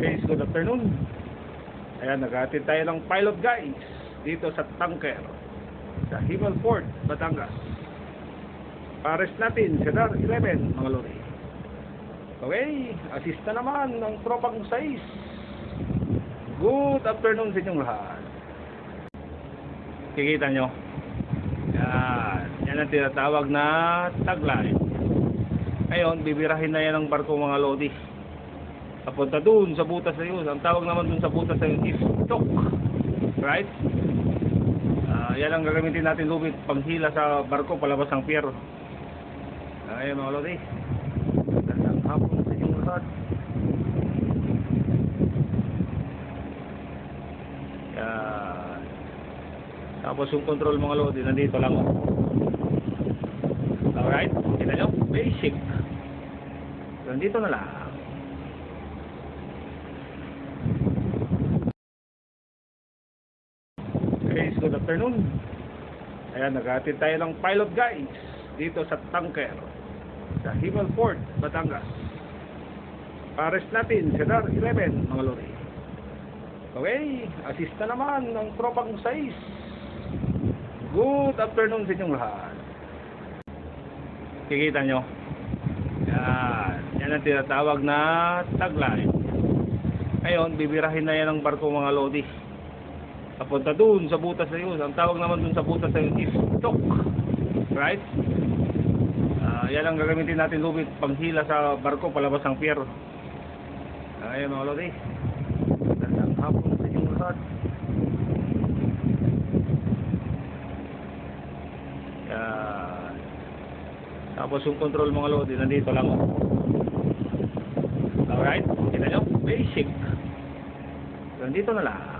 Guys, good afternoon. Ayan, nag-atid tayo ng pilot guys dito sa tanker sa Himalport, Batangas. Pares natin, Cedar 11 mga lori. Okay, assist na naman ng tropang 6. Good afternoon sa inyong lahat. Kikita nyo, yan ang tinatawag na tagline. Ngayon, bibirahin na yan ng barko mga lodi. Papunta dun sa butas na yun. Ang tawag naman dun sa butas na yun is stock. Right? Yan ang gagamitin natin lubid panghila sa barko palabas ng pier. Ayan mga lodi. Gandang hapon sa inyong lahat. Yan. Tapos yung control mga lodi nandito lang. Alright? Kita nyo? Basic. Nandito na lang. Guys, good afternoon. Ayan, nag-atid tayo ng pilot guys dito sa tanker sa Himalport, Batangas. Pares natin, Cedar 11 mga lori. Okay, assist na naman ng tropang 6. Good afternoon sa inyong lahat. Kikita nyo, yan ang tinatawag na tagline. Ngayon, bibirahin na yan ng barko mga lodi. Papunta dun sa butas na yun. Ang tawag naman dun sa butas na yun is stock. Right? Yan ang gagamitin natin lubid panghila sa barko palabas ng pier. Ayan mga lodi. Gandang hapon sa inyong lahat. Yan. Tapos yung control mga lodi nandito lang. Alright? Kita nyo? Basic. Nandito na lang.